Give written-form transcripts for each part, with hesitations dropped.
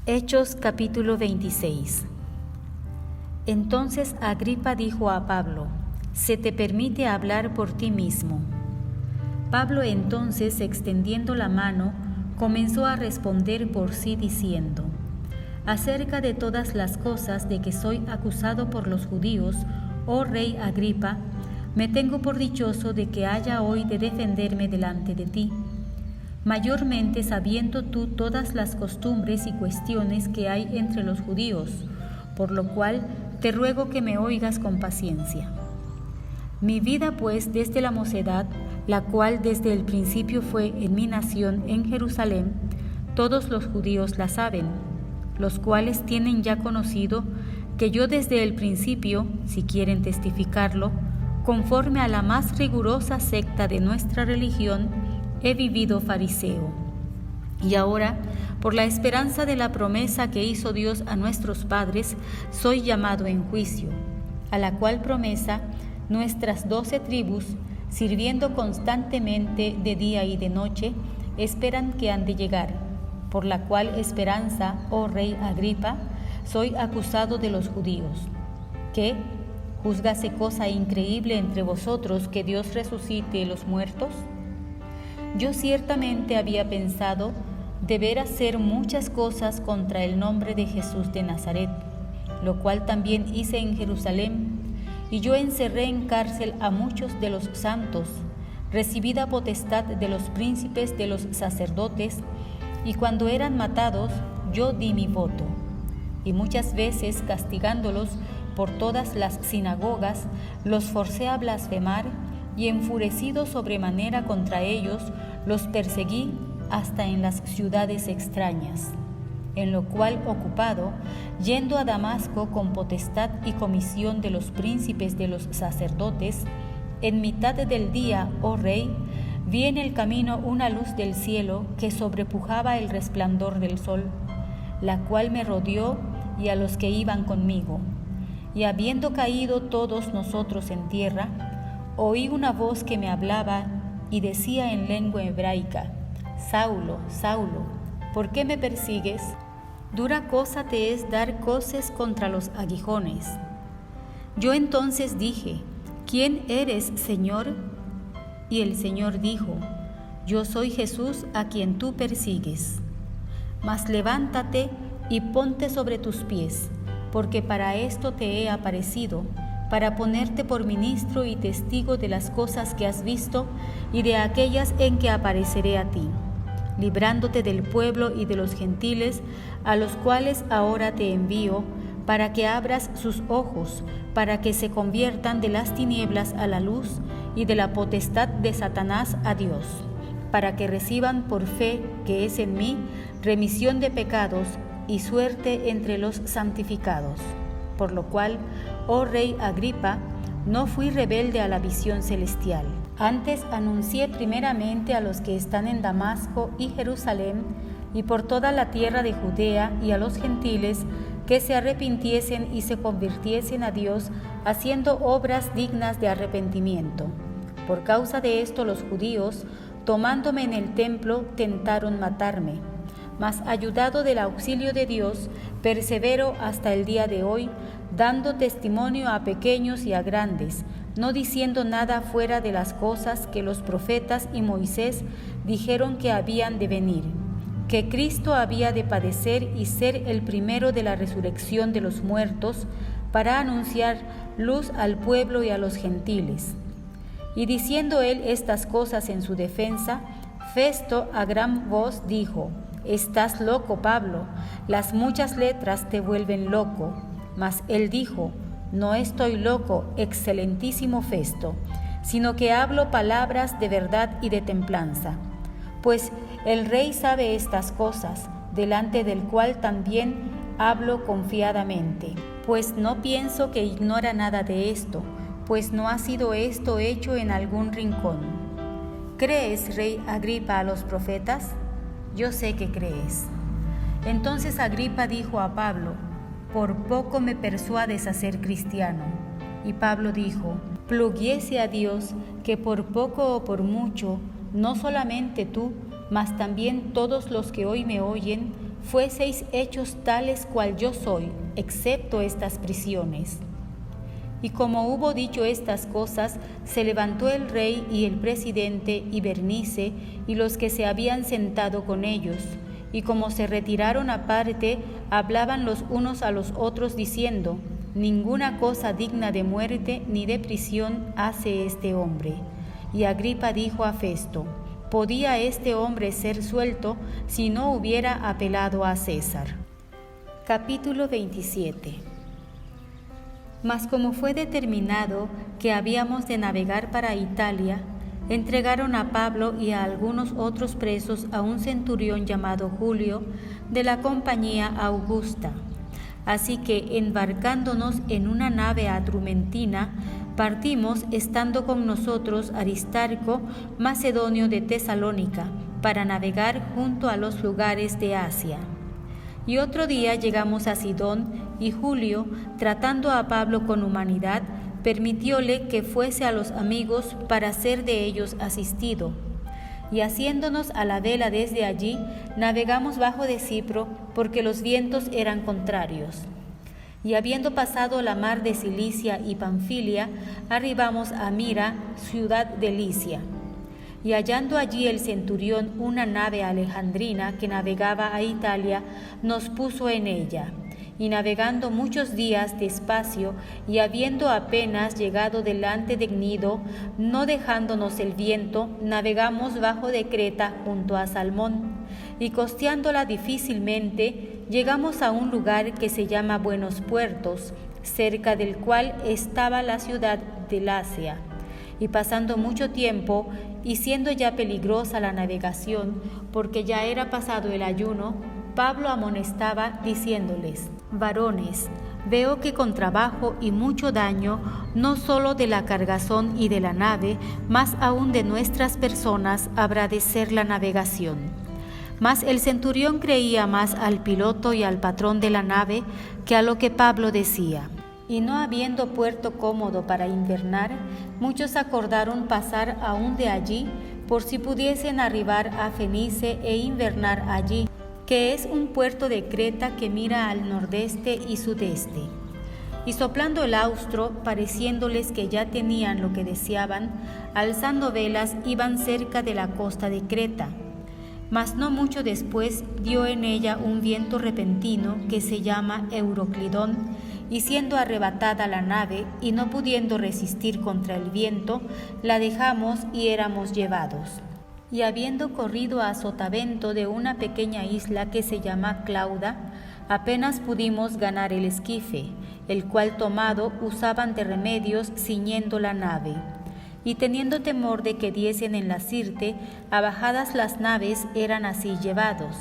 Hechos capítulo 26. Entonces Agripa dijo a Pablo: «Se te permite hablar por ti mismo». Pablo entonces, extendiendo la mano, comenzó a responder por sí diciendo: «Acerca de todas las cosas de que soy acusado por los judíos, oh rey Agripa, me tengo por dichoso de que haya hoy de defenderme delante de ti, mayormente sabiendo tú todas las costumbres y cuestiones que hay entre los judíos, por lo cual te ruego que me oigas con paciencia. Mi vida pues desde la mocedad, la cual desde el principio fue en mi nación en Jerusalén, todos los judíos la saben, los cuales tienen ya conocido que yo desde el principio, si quieren testificarlo, conforme a la más rigurosa secta de nuestra religión, he vivido fariseo. Y ahora, por la esperanza de la promesa que hizo Dios a nuestros padres, soy llamado en juicio, a la cual promesa nuestras 12 tribus, sirviendo constantemente de día y de noche, esperan que han de llegar, por la cual esperanza, oh rey Agripa, soy acusado de los judíos. ¿Qué? ¿Juzgase cosa increíble entre vosotros que Dios resucite los muertos? Yo ciertamente había pensado deber hacer muchas cosas contra el nombre de Jesús de Nazaret, lo cual también hice en Jerusalén, y yo encerré en cárcel a muchos de los santos, recibida potestad de los príncipes de los sacerdotes, y cuando eran matados, yo di mi voto. Y muchas veces, castigándolos por todas las sinagogas, los forcé a blasfemar, y enfurecido sobremanera contra ellos, los perseguí hasta en las ciudades extrañas. En lo cual ocupado, yendo a Damasco con potestad y comisión de los príncipes de los sacerdotes, en mitad del día, oh rey, vi en el camino una luz del cielo que sobrepujaba el resplandor del sol, la cual me rodeó y a los que iban conmigo. Y habiendo caído todos nosotros en tierra, oí una voz que me hablaba y decía en lengua hebraica: Saulo, Saulo, ¿por qué me persigues? Dura cosa te es dar coces contra los aguijones. Yo entonces dije: ¿Quién eres, Señor? Y el Señor dijo: Yo soy Jesús a quien tú persigues. Mas levántate y ponte sobre tus pies, porque para esto te he aparecido, para ponerte por ministro y testigo de las cosas que has visto y de aquellas en que apareceré a ti, librándote del pueblo y de los gentiles, a los cuales ahora te envío, para que abras sus ojos, para que se conviertan de las tinieblas a la luz y de la potestad de Satanás a Dios, para que reciban por fe que es en mí remisión de pecados y suerte entre los santificados. Por lo cual, oh rey Agripa, no fui rebelde a la visión celestial. Antes anuncié primeramente a los que están en Damasco y Jerusalén y por toda la tierra de Judea y a los gentiles que se arrepintiesen y se convirtiesen a Dios haciendo obras dignas de arrepentimiento. Por causa de esto los judíos, tomándome en el templo, tentaron matarme. Mas ayudado del auxilio de Dios, persevero hasta el día de hoy, dando testimonio a pequeños y a grandes, no diciendo nada fuera de las cosas que los profetas y Moisés dijeron que habían de venir, que Cristo había de padecer y ser el primero de la resurrección de los muertos, para anunciar luz al pueblo y a los gentiles. Y diciendo él estas cosas en su defensa, Festo a gran voz dijo: Estás loco, Pablo, las muchas letras te vuelven loco. Mas él dijo: No estoy loco, excelentísimo Festo, sino que hablo palabras de verdad y de templanza. Pues el rey sabe estas cosas, delante del cual también hablo confiadamente. Pues no pienso que ignora nada de esto, pues no ha sido esto hecho en algún rincón. ¿Crees, rey Agripa, a los profetas? Yo sé que crees. Entonces Agripa dijo a Pablo: Por poco me persuades a ser cristiano. Y Pablo dijo: Pluguiese a Dios que por poco o por mucho, no solamente tú, mas también todos los que hoy me oyen, fueseis hechos tales cual yo soy, excepto estas prisiones. Y como hubo dicho estas cosas, se levantó el rey y el presidente y Bernice y los que se habían sentado con ellos, y como se retiraron aparte, hablaban los unos a los otros diciendo: ninguna cosa digna de muerte ni de prisión hace este hombre. Y Agripa dijo a Festo: ¿podía este hombre ser suelto si no hubiera apelado a César? Capítulo 27. Mas como fue determinado que habíamos de navegar para Italia, entregaron a Pablo y a algunos otros presos a un centurión llamado Julio, de la compañía Augusta. Así que, embarcándonos en una nave adrumentina, partimos, estando con nosotros Aristarco, macedonio de Tesalónica, para navegar junto a los lugares de Asia. Y otro día llegamos a Sidón, y Julio, tratando a Pablo con humanidad, permitióle que fuese a los amigos para ser de ellos asistido. Y haciéndonos a la vela desde allí, navegamos bajo de Cipro, porque los vientos eran contrarios. Y habiendo pasado la mar de Cilicia y Panfilia, arribamos a Mira, ciudad de Licia. Y hallando allí el centurión una nave alejandrina que navegaba a Italia, nos puso en ella. Y navegando muchos días despacio, y habiendo apenas llegado delante de Gnido, no dejándonos el viento, navegamos bajo de Creta junto a Salmón, y costeándola difícilmente, llegamos a un lugar que se llama Buenos Puertos, cerca del cual estaba la ciudad de Lasea. Y pasando mucho tiempo, y siendo ya peligrosa la navegación, porque ya era pasado el ayuno, Pablo amonestaba diciéndoles: varones, veo que con trabajo y mucho daño, no solo de la cargazón y de la nave, mas aún de nuestras personas habrá de ser la navegación. Mas el centurión creía más al piloto y al patrón de la nave que a lo que Pablo decía. Y no habiendo puerto cómodo para invernar, muchos acordaron pasar aún de allí, por si pudiesen arribar a Fenice e invernar allí, que es un puerto de Creta que mira al nordeste y sudeste. Y soplando el austro, pareciéndoles que ya tenían lo que deseaban, alzando velas iban cerca de la costa de Creta. Mas no mucho después dio en ella un viento repentino que se llama Euroclidón, y siendo arrebatada la nave y no pudiendo resistir contra el viento, la dejamos y éramos llevados. Y habiendo corrido a sotavento de una pequeña isla que se llama Clauda, apenas pudimos ganar el esquife, el cual tomado usaban de remedios ciñendo la nave. Y teniendo temor de que diesen en la Sirte, abajadas las naves eran así llevados,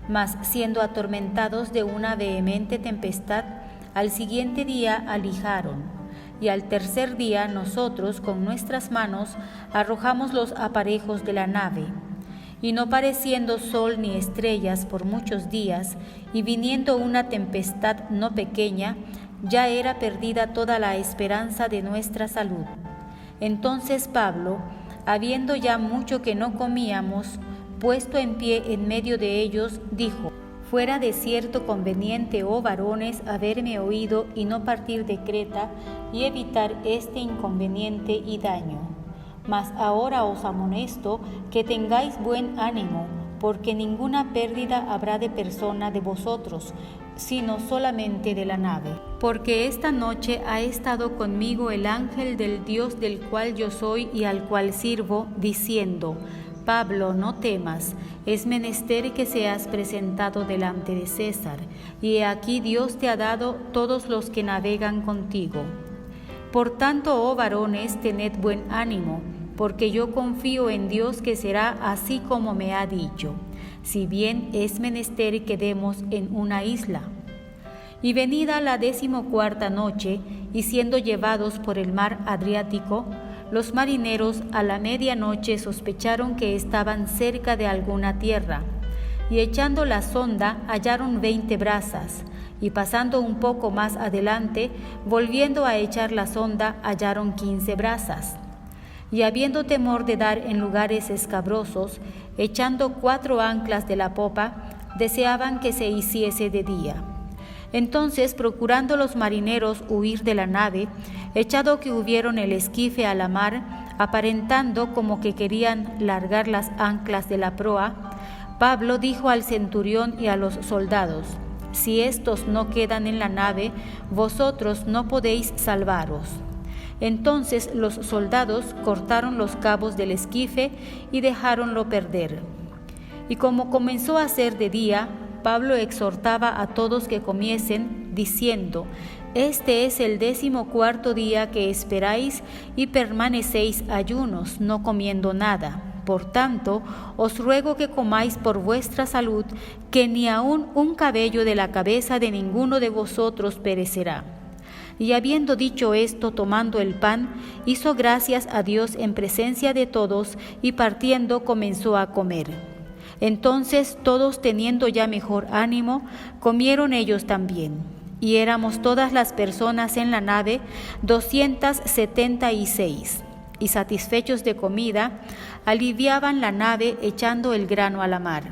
mas siendo atormentados de una vehemente tempestad, al siguiente día alijaron. Y al tercer día nosotros con nuestras manos arrojamos los aparejos de la nave. Y no pareciendo sol ni estrellas por muchos días, y viniendo una tempestad no pequeña, ya era perdida toda la esperanza de nuestra salud. Entonces Pablo, habiendo ya mucho que no comíamos, puesto en pie en medio de ellos, dijo: fuera de cierto conveniente, oh varones, haberme oído y no partir de Creta y evitar este inconveniente y daño. Mas ahora os amonesto que tengáis buen ánimo, porque ninguna pérdida habrá de persona de vosotros, sino solamente de la nave. Porque esta noche ha estado conmigo el ángel del Dios del cual yo soy y al cual sirvo, diciendo: Pablo, no temas, es menester que seas presentado delante de César, y he aquí Dios te ha dado todos los que navegan contigo. Por tanto, oh varones, tened buen ánimo, porque yo confío en Dios que será así como me ha dicho, si bien es menester que demos en una isla. Y venida la 14ª noche, y siendo llevados por el mar Adriático, los marineros a la medianoche sospecharon que estaban cerca de alguna tierra, y echando la sonda hallaron 20 brazas, y pasando un poco más adelante, volviendo a echar la sonda, hallaron 15 brazas. Y habiendo temor de dar en lugares escabrosos, echando 4 anclas de la popa, deseaban que se hiciese de día. Entonces, procurando los marineros huir de la nave, echado que hubieron el esquife a la mar, aparentando como que querían largar las anclas de la proa, Pablo dijo al centurión y a los soldados: «Si éstos no quedan en la nave, vosotros no podéis salvaros». Entonces los soldados cortaron los cabos del esquife y dejáronlo perder. Y como comenzó a ser de día, Pablo exhortaba a todos que comiesen, diciendo: «Este es el 14º día que esperáis y permanecéis ayunos, no comiendo nada. Por tanto, os ruego que comáis por vuestra salud, que ni aun un cabello de la cabeza de ninguno de vosotros perecerá». Y habiendo dicho esto, tomando el pan, hizo gracias a Dios en presencia de todos, y partiendo comenzó a comer. Entonces todos, teniendo ya mejor ánimo, comieron ellos también. Y éramos todas las personas en la nave 276, y satisfechos de comida, aliviaban la nave echando el grano a la mar.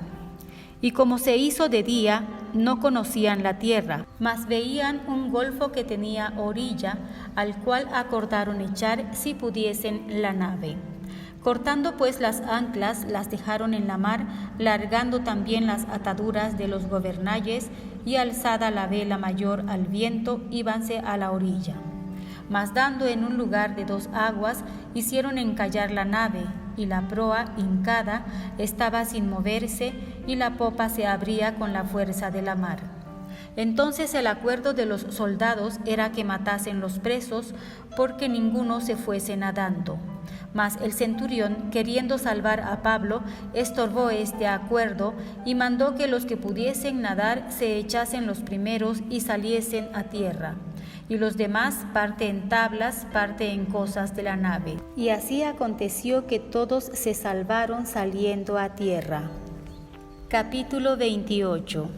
Y como se hizo de día, no conocían la tierra, mas veían un golfo que tenía orilla, al cual acordaron echar si pudiesen la nave. Cortando pues las anclas, las dejaron en la mar, largando también las ataduras de los gobernalles, y alzada la vela mayor al viento, íbanse a la orilla. Mas dando en un lugar de 2 aguas, hicieron encallar la nave, y la proa, hincada, estaba sin moverse, y la popa se abría con la fuerza de la mar. Entonces el acuerdo de los soldados era que matasen los presos, porque ninguno se fuese nadando. Mas el centurión, queriendo salvar a Pablo, estorbó este acuerdo, y mandó que los que pudiesen nadar se echasen los primeros y saliesen a tierra, y los demás parte en tablas, parte en cosas de la nave. Y así aconteció que todos se salvaron saliendo a tierra. Capítulo 28.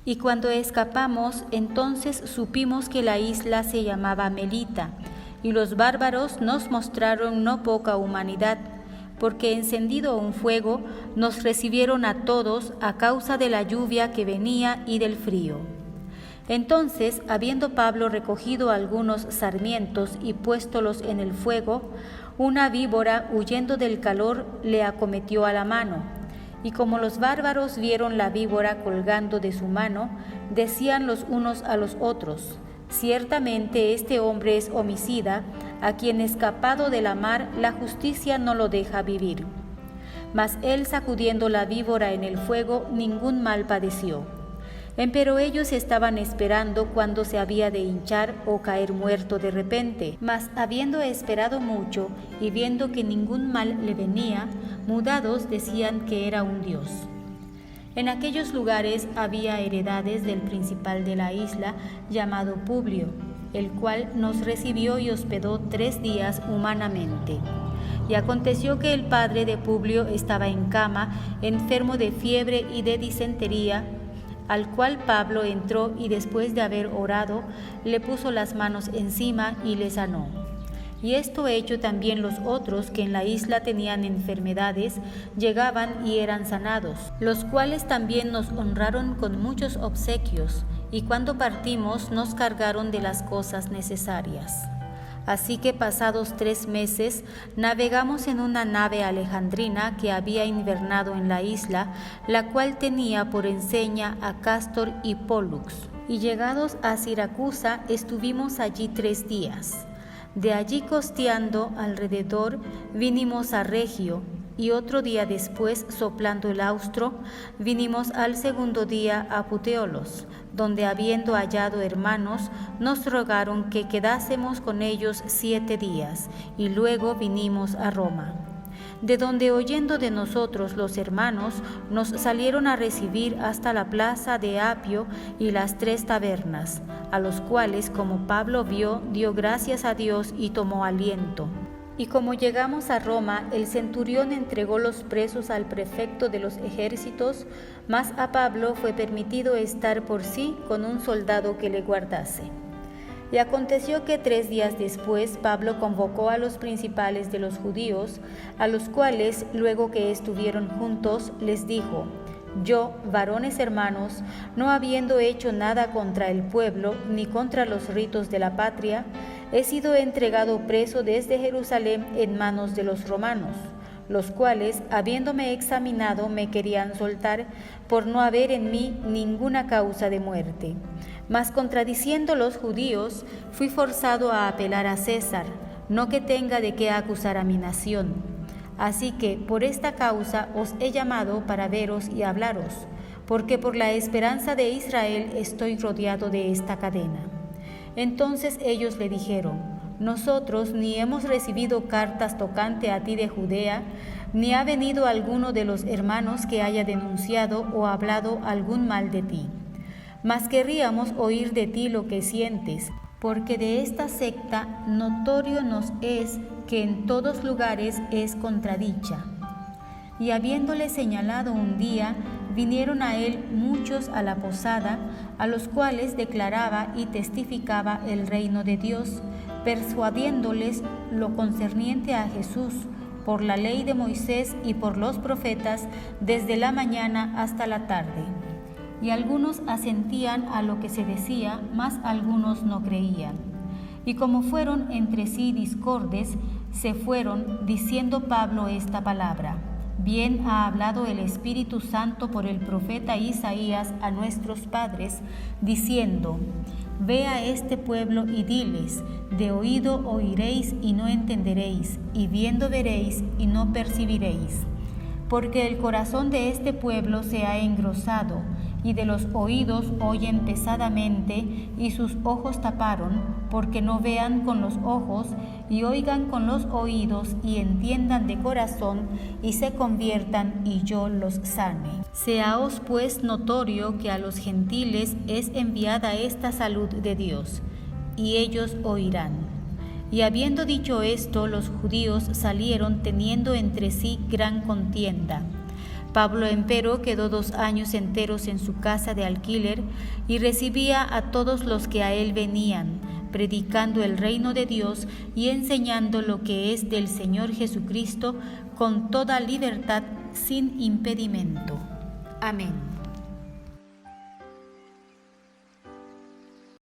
Y cuando escapamos, entonces supimos que la isla se llamaba Melita, y los bárbaros nos mostraron no poca humanidad, porque encendido un fuego, nos recibieron a todos a causa de la lluvia que venía y del frío. Entonces, habiendo Pablo recogido algunos sarmientos y puéstolos en el fuego, una víbora, huyendo del calor, le acometió a la mano. Y como los bárbaros vieron la víbora colgando de su mano, decían los unos a los otros: «Ciertamente este hombre es homicida, a quien escapado de la mar la justicia no lo deja vivir». Mas él, sacudiendo la víbora en el fuego, ningún mal padeció. Empero ellos estaban esperando cuándo se había de hinchar o caer muerto de repente. Mas habiendo esperado mucho y viendo que ningún mal le venía, mudados decían que era un dios. En aquellos lugares había heredades del principal de la isla, llamado Publio, el cual nos recibió y hospedó 3 días humanamente. Y aconteció que el padre de Publio estaba en cama, enfermo de fiebre y de disentería, al cual Pablo entró y después de haber orado, le puso las manos encima y le sanó. Y esto hecho también los otros que en la isla tenían enfermedades, llegaban y eran sanados, los cuales también nos honraron con muchos obsequios, y cuando partimos nos cargaron de las cosas necesarias. Así que pasados 3 meses, navegamos en una nave alejandrina que había invernado en la isla, la cual tenía por enseña a Cástor y Pólux. Y llegados a Siracusa, estuvimos allí 3 días. De allí, costeando alrededor, vinimos a Regio, y otro día después, soplando el austro, vinimos al 2º día a Puteolos, donde, habiendo hallado hermanos, nos rogaron que quedásemos con ellos 7 días, y luego vinimos a Roma. De donde, oyendo de nosotros los hermanos, nos salieron a recibir hasta la plaza de Apio y las 3 tabernas, a los cuales, como Pablo vio, dio gracias a Dios y tomó aliento. Y como llegamos a Roma, el centurión entregó los presos al prefecto de los ejércitos, mas a Pablo fue permitido estar por sí con un soldado que le guardase. Y aconteció que 3 días después Pablo convocó a los principales de los judíos, a los cuales, luego que estuvieron juntos, les dijo: Yo, varones hermanos, no habiendo hecho nada contra el pueblo ni contra los ritos de la patria, he sido entregado preso desde Jerusalén en manos de los romanos, los cuales, habiéndome examinado, me querían soltar por no haber en mí ninguna causa de muerte. Mas contradiciendo los judíos, fui forzado a apelar a César, no que tenga de qué acusar a mi nación. Así que por esta causa os he llamado para veros y hablaros, porque por la esperanza de Israel estoy rodeado de esta cadena. Entonces ellos le dijeron: nosotros ni hemos recibido cartas tocante a ti de Judea, ni ha venido alguno de los hermanos que haya denunciado o hablado algún mal de ti. Mas querríamos oír de ti lo que sientes, porque de esta secta notorio nos es que en todos lugares es contradicha. Y habiéndole señalado un día, vinieron a él muchos a la posada, a los cuales declaraba y testificaba el reino de Dios, persuadiéndoles lo concerniente a Jesús, por la ley de Moisés y por los profetas, desde la mañana hasta la tarde. Y algunos asentían a lo que se decía, mas algunos no creían. Y como fueron entre sí discordes, se fueron, diciendo Pablo esta palabra: bien ha hablado el Espíritu Santo por el profeta Isaías a nuestros padres, diciendo: ve a este pueblo y diles, de oído oiréis y no entenderéis, y viendo veréis y no percibiréis. Porque el corazón de este pueblo se ha engrosado, y de los oídos oyen pesadamente, y sus ojos taparon, porque no vean con los ojos, y oigan con los oídos, y entiendan de corazón, y se conviertan, y yo los sane. Seaos pues notorio que a los gentiles es enviada esta salud de Dios, y ellos oirán. Y habiendo dicho esto, los judíos salieron teniendo entre sí gran contienda. Pablo empero quedó 2 años enteros en su casa de alquiler y recibía a todos los que a él venían, predicando el reino de Dios y enseñando lo que es del Señor Jesucristo con toda libertad sin impedimento. Amén.